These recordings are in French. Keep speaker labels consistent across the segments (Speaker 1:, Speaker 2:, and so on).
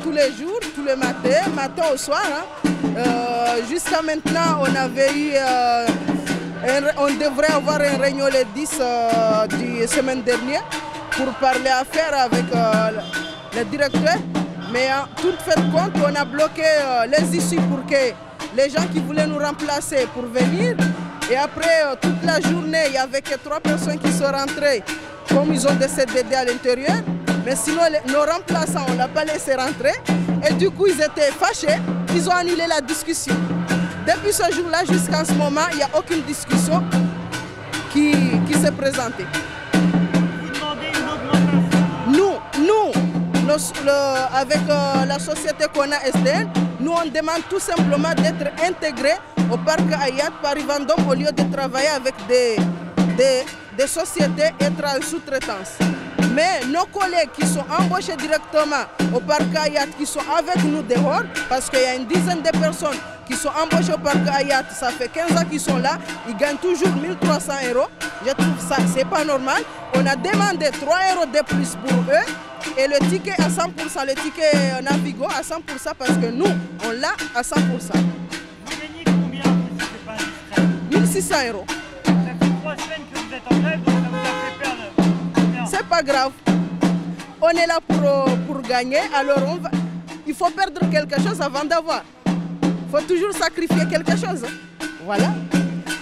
Speaker 1: tous les jours, tous les matins, matin au soir. Hein. Jusqu'à maintenant, on avait eu, on devrait avoir une réunion le 10 de la semaine dernière pour parler affaires avec le directeur. Mais en tout fait compte, on a bloqué les issues pour que les gens qui voulaient nous remplacer pour venir. Et après, toute la journée, il n'y avait que 3 personnes qui sont rentrées, comme ils ont des CDD à l'intérieur. Mais sinon, nos remplaçants, on ne l'a pas laissé rentrer. Et du coup, ils étaient fâchés. Ils ont annulé la discussion. Depuis ce jour-là, jusqu'à ce moment, il n'y a aucune discussion qui s'est présentée.
Speaker 2: Vous demandez une augmentation?
Speaker 1: Nous, avec la société qu'on a SDN, nous on demande tout simplement d'être intégrés au parc Hayat Paris-Vendôme au lieu de travailler avec des sociétés être en sous-traitance. Mais nos collègues qui sont embauchés directement au parc Hayat, qui sont avec nous dehors, parce qu'il y a une dizaine de personnes qui sont embauchées au parc Hayat, ça fait 15 ans qu'ils sont là, ils gagnent toujours 1300 €. Je trouve ça, c'est pas normal. On a demandé 3 € de plus pour eux. Et le ticket à 100%, le ticket Navigo à 100% parce que nous, on l'a à 100%.
Speaker 2: Vous gagnez combien si c'est pas indiscret?
Speaker 1: 1600 €.
Speaker 2: Ça fait 3 semaines que vous êtes en grève, donc ça vous a fait perdre combien?
Speaker 1: C'est pas grave. On est là pour gagner, alors il faut perdre quelque chose avant d'avoir. Il faut toujours sacrifier quelque chose. Voilà.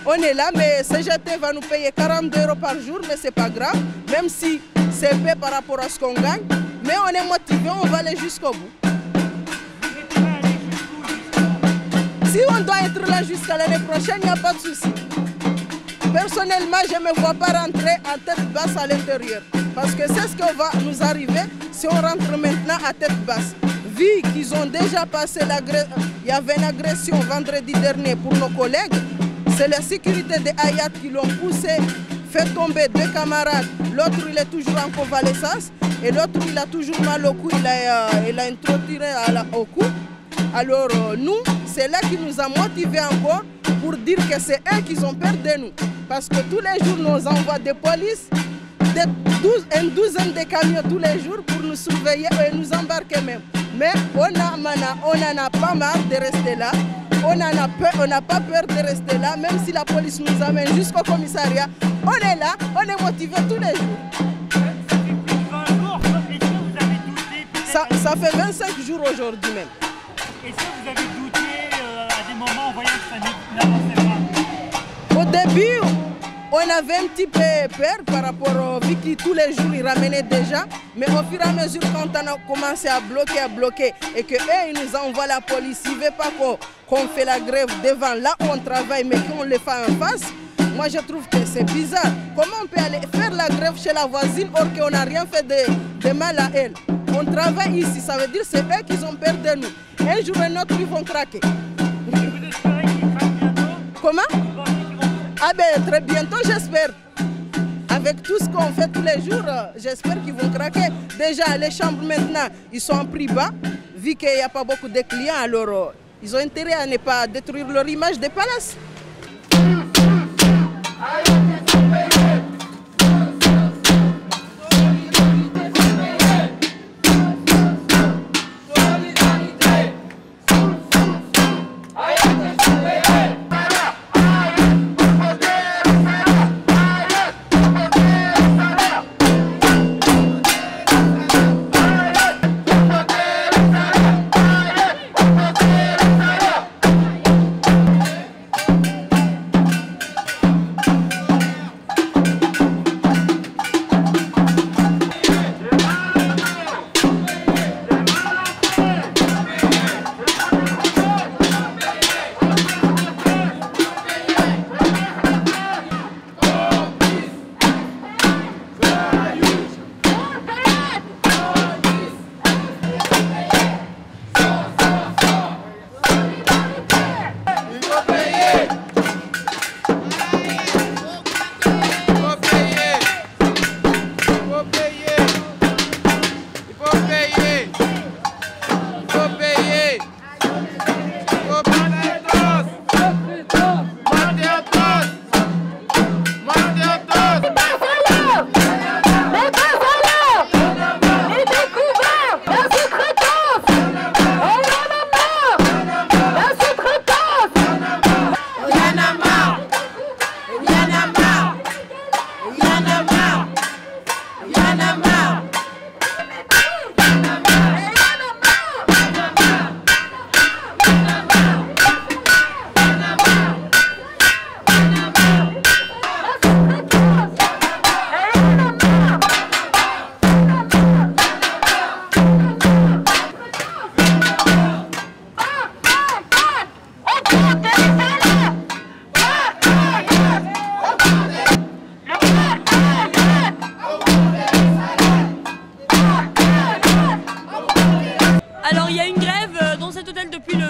Speaker 1: On est là, mais CGT va nous payer 42 € par jour, mais c'est pas grave, même si c'est peu par rapport à ce qu'on gagne. Mais on est motivé, on va aller jusqu'au bout.
Speaker 2: Vous êtes prêt à aller jusqu'où?
Speaker 1: Si on doit être là jusqu'à l'année prochaine, il n'y a pas de souci. Personnellement, je ne me vois pas rentrer en tête basse à l'intérieur. Parce que c'est ce qui va nous arriver si on rentre maintenant à tête basse. Vu qu'ils ont déjà passé l'agression, il y avait une agression vendredi dernier pour nos collègues, c'est la sécurité de Hayat qui l'ont poussé, fait tomber 2 camarades. L'autre, il est toujours en convalescence et l'autre, il a toujours mal au cou, il a une trottinette au cou. Alors nous, c'est là qui nous a motivés encore pour dire que c'est eux qui ont peur de nous. Parce que tous les jours, nous envoient des polices, une douzaine de camions tous les jours pour nous surveiller et nous embarquer même. Mais on en a pas marre de rester là. On n'a pas peur de rester là, même si la police nous amène jusqu'au commissariat. On est là, on est motivé tous les jours.
Speaker 2: Ça fait plus de 20 jours. Est-ce que vous avez douté?
Speaker 1: Ça fait 25 jours aujourd'hui même.
Speaker 2: Est-ce que vous avez douté à des moments en voyant que ça n'avançait pas?
Speaker 1: Au début, on avait un petit peu peur par rapport au vu que tous les jours ils ramenaient déjà. Mais au fur et à mesure, quand on a commencé à bloquer, et que eux, ils nous envoient la police, ils ne veulent pas qu'on fait la grève devant là où on travaille, mais qu'on le fait en face. Moi, je trouve que c'est bizarre. Comment on peut aller faire la grève chez la voisine or qu'on n'a rien fait de mal à elle? On travaille ici, ça veut dire que c'est eux qui ont peur de nous. Un jour ou un autre, ils vont craquer.
Speaker 2: Vous espérez qu'ils craquent bientôt?
Speaker 1: Comment? Ah ben très bientôt, j'espère. Avec tout ce qu'on fait tous les jours, j'espère qu'ils vont craquer. Déjà, les chambres maintenant, ils sont en prix bas. Vu qu'il n'y a pas beaucoup de clients, alors ils ont intérêt à ne pas détruire leur image des palaces.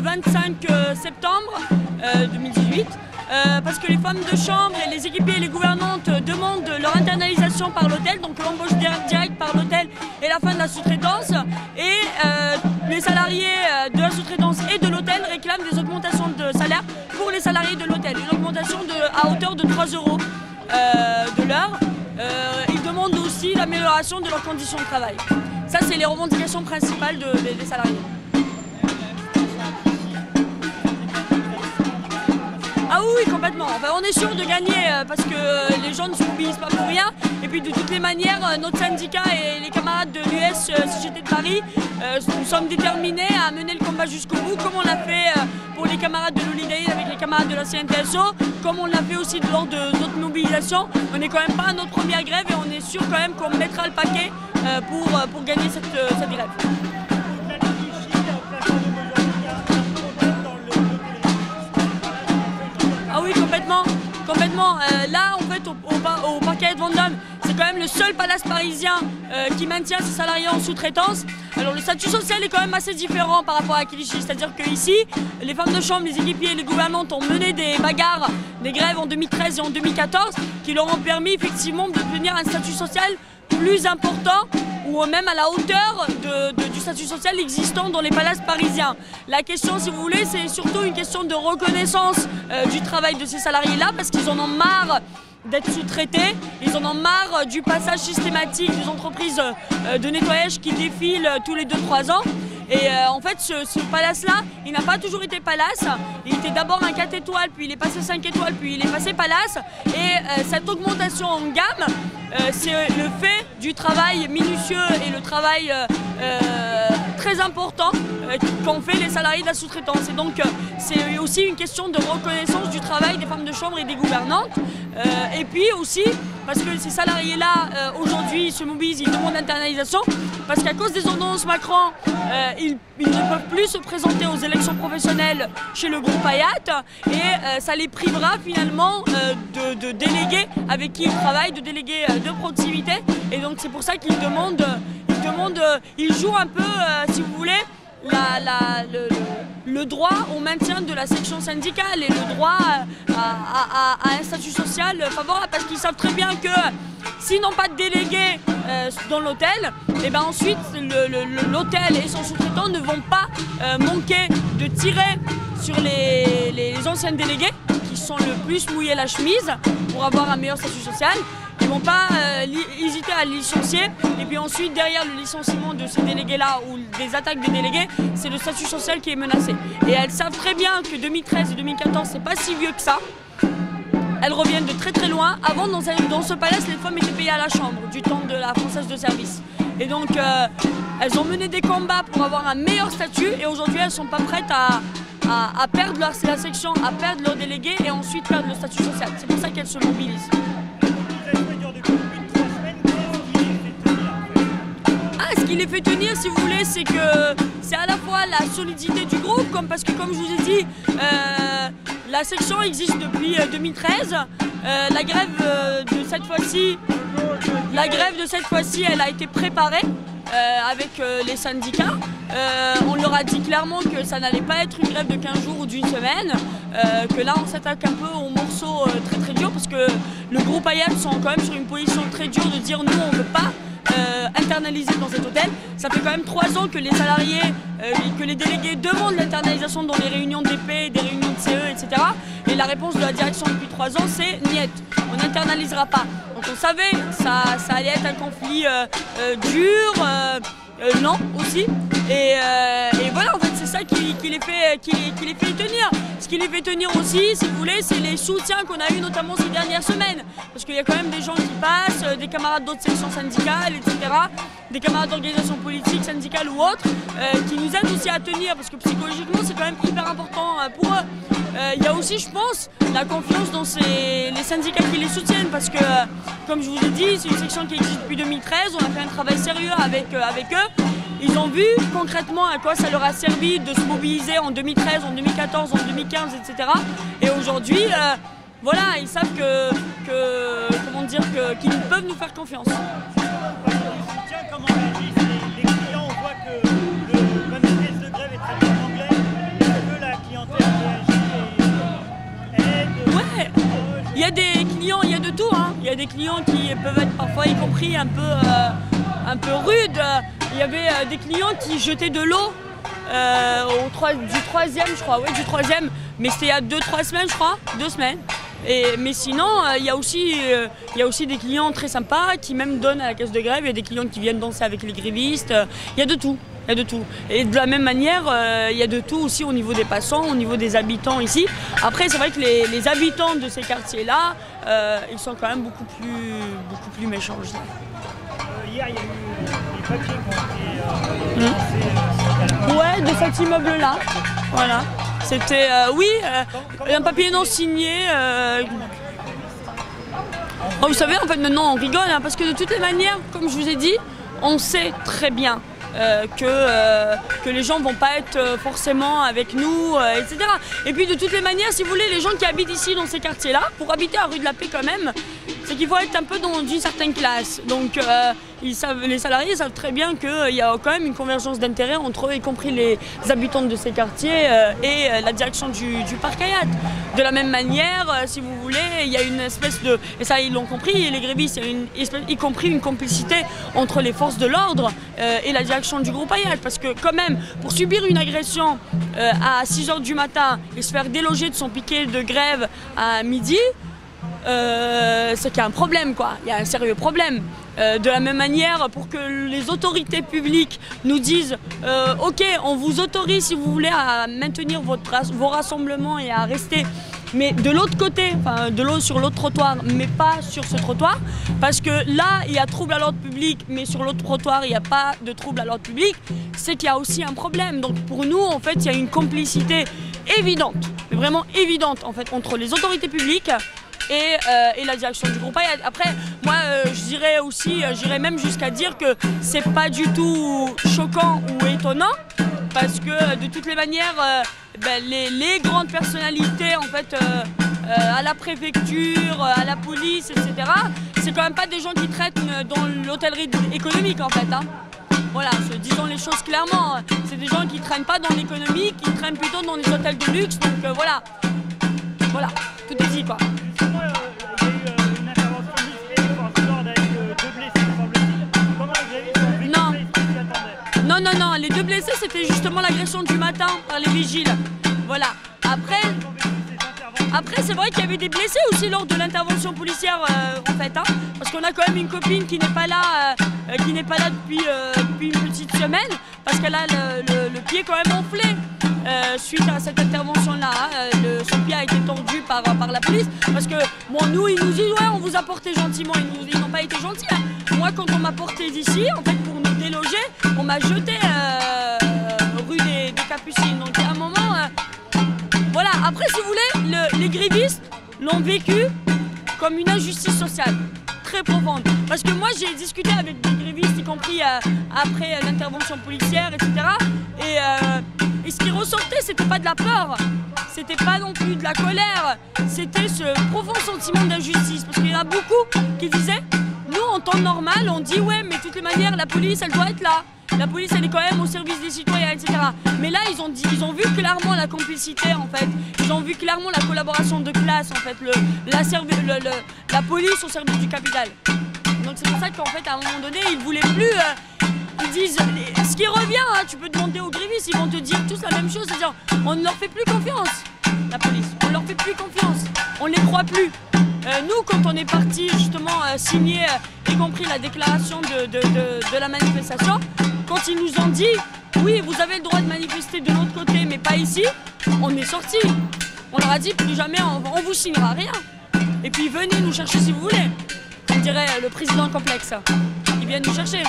Speaker 3: 25 septembre 2018. Parce que les femmes de chambre et les équipiers et les gouvernantes demandent leur internalisation par l'hôtel, donc l'embauche directe par l'hôtel et la fin de la sous-traitance. Et les salariés de la sous-traitance et de l'hôtel réclament des augmentations de salaire pour les salariés de l'hôtel, une augmentation à hauteur de 3 € de l'heure. Ils demandent aussi l'amélioration de leurs conditions de travail. Ça, c'est les revendications principales des salariés. Ah oui, complètement. Enfin, on est sûr de gagner parce que les gens ne se mobilisent pas pour rien. Et puis de toutes les manières, notre syndicat et les camarades de l'US CGT de Paris, nous sommes déterminés à mener le combat jusqu'au bout, comme on l'a fait pour les camarades de l'Olidaïd avec les camarades de la CNTSO, comme on l'a fait aussi lors de notre mobilisation. On n'est quand même pas à notre première grève et on est sûr quand même qu'on mettra le paquet pour gagner cette grève. Ah oui, complètement. Là, en fait, au parquet de Vendôme, c'est quand même le seul palace parisien qui maintient ses salariés en sous-traitance. Alors le statut social est quand même assez différent par rapport à Clichy. C'est-à-dire qu'ici, les femmes de chambre, les équipiers et les gouvernantes ont mené des bagarres, des grèves en 2013 et en 2014 qui leur ont permis effectivement d'obtenir un statut social plus important ou même à la hauteur du statut social existant dans les palaces parisiens. La question, si vous voulez, c'est surtout une question de reconnaissance du travail de ces salariés-là parce qu'ils en ont marre d'être sous-traités, ils en ont marre du passage systématique des entreprises de nettoyage qui défilent tous les 2-3 ans. Et en fait, ce palace-là, il n'a pas toujours été palace. Il était d'abord un 4 étoiles, puis il est passé 5 étoiles, puis il est passé palace. Et cette augmentation en gamme, c'est le fait du travail minutieux et le travail très important qu'ont fait les salariés de la sous-traitance. Et donc, c'est aussi une question de reconnaissance du travail des femmes de chambre et des gouvernantes. Et puis aussi, parce que ces salariés-là, aujourd'hui, se mobilisent, ils demandent l'internalisation, parce qu'à cause des ordonnances Macron, ils ne peuvent plus se présenter aux élections professionnelles chez le groupe Hayat, et ça les privera finalement de délégués avec qui ils travaillent, de délégués de proximité. Et donc c'est pour ça qu'ils ils jouent un peu, si vous voulez, le droit au maintien de la section syndicale et le droit à un statut social favorable, parce qu'ils savent très bien que s'ils n'ont pas de délégués dans l'hôtel, et ben ensuite l'hôtel et son sous-traitant ne vont pas manquer de tirer sur les anciens délégués qui sont le plus mouillés la chemise pour avoir un meilleur statut social. Ils ne vont pas hésiter à licencier, et puis ensuite derrière le licenciement de ces délégués-là ou des attaques des délégués, c'est le statut social qui est menacé. Et elles savent très bien que 2013 et 2014, c'est pas si vieux que ça. Elles reviennent de très très loin. Avant, dans ce palace, les femmes étaient payées à la chambre du temps de la Française de service. Et donc, elles ont mené des combats pour avoir un meilleur statut, et aujourd'hui, elles ne sont pas prêtes à perdre la section, à perdre leurs délégués et ensuite perdre le statut social. C'est pour ça qu'elles se mobilisent. Ce qui les fait tenir, si vous voulez, c'est que c'est à la fois la solidité du groupe, parce que comme je vous ai dit, la section existe depuis 2013. La grève de cette fois-ci, elle a été préparée avec les syndicats. On leur a dit clairement que ça n'allait pas être une grève de 15 jours ou d'une semaine, que là on s'attaque un peu aux morceaux très très durs, parce que le groupe Hayat sont quand même sur une position très dure de dire nous on ne veut pas internalisé dans cet hôtel. Ça fait quand même 3 ans que les salariés, que les délégués demandent l'internalisation dans les réunions d'EP, des réunions de CE, etc. Et la réponse de la direction depuis 3 ans, c'est niet, on n'internalisera pas. Donc on savait que ça allait être un conflit dur, lent aussi. Et voilà, en fait, c'est ça qui les fait tenir. Ce qui les fait tenir aussi, si vous voulez, c'est les soutiens qu'on a eu notamment ces dernières semaines. Parce qu'il y a quand même des gens qui passent, des camarades d'autres sections syndicales, etc. Des camarades d'organisations politiques, syndicales ou autres, qui nous aident aussi à tenir, parce que psychologiquement, c'est quand même hyper important pour eux. Il y a aussi, je pense, la confiance dans les syndicats qui les soutiennent, parce que, comme je vous ai dit, c'est une section qui existe depuis 2013, on a fait un travail sérieux avec eux. Ils ont vu concrètement à quoi ça leur a servi de se mobiliser en 2013, en 2014, en 2015, etc. Et aujourd'hui, voilà, ils savent qu'ils peuvent nous faire confiance.
Speaker 2: Comment réagissent les clients? On voit que le manifeste de grève est traduit en anglais.
Speaker 3: clients qui peuvent être parfois y compris un peu rudes. Il y avait des clients qui jetaient de l'eau du troisième, je crois, oui, du troisième, mais c'était il y a 2-3 semaines, je crois, 2 semaines. Mais sinon, il y a aussi des clients très sympas qui même donnent à la caisse de grève. Il y a des clients qui viennent danser avec les grévistes. Il y a de tout. Il y a de tout. Et de la même manière, il y a de tout aussi au niveau des passants, au niveau des habitants ici. Après, c'est vrai que les habitants de ces quartiers-là, ils sont quand même beaucoup plus méchants.
Speaker 2: Hier, il y a eu les papiers qui ont été lancés.
Speaker 3: Ouais, de cet immeuble-là. Voilà. C'était, un papier non signé. Oh, vous savez, en fait, maintenant, on rigole, hein, parce que de toutes les manières, comme je vous ai dit, on sait très bien que les gens ne vont pas être forcément avec nous, etc. Et puis, de toutes les manières, si vous voulez, les gens qui habitent ici, dans ces quartiers-là, pour habiter à rue de la Paix quand même, c'est qu'il faut être un peu d'une certaine classe. Donc, les salariés savent très bien qu'il y a quand même une convergence d'intérêts entre eux, y compris les habitants de ces quartiers et la direction du parc Hayat. De la même manière, si vous voulez, il y a une espèce de, et ça ils l'ont compris, les grévistes, il y a y compris une complicité entre les forces de l'ordre et la direction du groupe Hayat. Parce que quand même, pour subir une agression à 6 h du matin et se faire déloger de son piquet de grève à midi, c'est qu'il y a un problème, quoi. Il y a un sérieux problème. De la même manière, pour que les autorités publiques nous disent ok, on vous autorise si vous voulez à maintenir vos rassemblements et à rester, mais de l'autre côté, enfin sur l'autre trottoir, mais pas sur ce trottoir, parce que là il y a trouble à l'ordre public, mais sur l'autre trottoir il n'y a pas de trouble à l'ordre public, c'est qu'il y a aussi un problème. Donc pour nous, en fait, il y a une complicité évidente, vraiment évidente en fait, entre les autorités publiques et la direction du groupe Hayat. Après, moi, j'irais même jusqu'à dire que c'est pas du tout choquant ou étonnant, parce que de toutes les manières, les grandes personnalités, en fait, à la préfecture, à la police, etc., c'est quand même pas des gens qui traitent dans l'hôtellerie économique, en fait. Hein. Voilà, disons les choses clairement. C'est des gens qui traînent pas dans l'économie, qui traînent plutôt dans les hôtels de luxe. Donc voilà, tout est dit, quoi. Non, les 2 blessés, c'était justement l'agression du matin par les vigiles. Voilà. Après c'est vrai qu'il y avait des blessés aussi lors de l'intervention policière, en fait. Hein, parce qu'on a quand même une copine qui n'est pas là, depuis une petite semaine, parce qu'elle a le pied quand même enflé. Suite à cette intervention-là, son pied a été tordu par la police, parce que bon, nous ils nous disent ouais, on vous a porté gentiment, ils n'ont pas été gentils. Hein. Moi, quand on m'a porté d'ici, en fait, pour nous déloger, on m'a jeté rue des Capucines. Donc à un moment, voilà. Après, si vous voulez, les grévistes l'ont vécu comme une injustice sociale très profonde. Parce que moi, j'ai discuté avec des grévistes, y compris après l'intervention policière, etc. Et ce qui ressortait, c'était pas de la peur, c'était pas non plus de la colère, c'était ce profond sentiment d'injustice. Parce qu'il y en a beaucoup qui disaient, nous en temps normal, on dit ouais, mais de toutes les manières, la police, elle doit être là. La police, elle est quand même au service des citoyens, etc. Mais là, ils ont vu clairement la complicité, en fait. Ils ont vu clairement la collaboration de classe, en fait, la police au service du capital. Donc c'est pour ça qu'en fait, à un moment donné, ils voulaient plus. Ils disent, ce qui revient, hein, tu peux demander aux grévistes, ils vont te dire tous la même chose, c'est-à-dire on ne leur fait plus confiance, la police, on ne leur fait plus confiance, on ne les croit plus. Nous, quand on est parti justement signer, y compris la déclaration de la manifestation, quand ils nous ont dit, oui, vous avez le droit de manifester de l'autre côté, mais pas ici, on est sortis. On leur a dit, plus jamais, on vous signera rien. Et puis venez nous chercher si vous voulez, comme dirait le président complexe. Ils viennent nous chercher.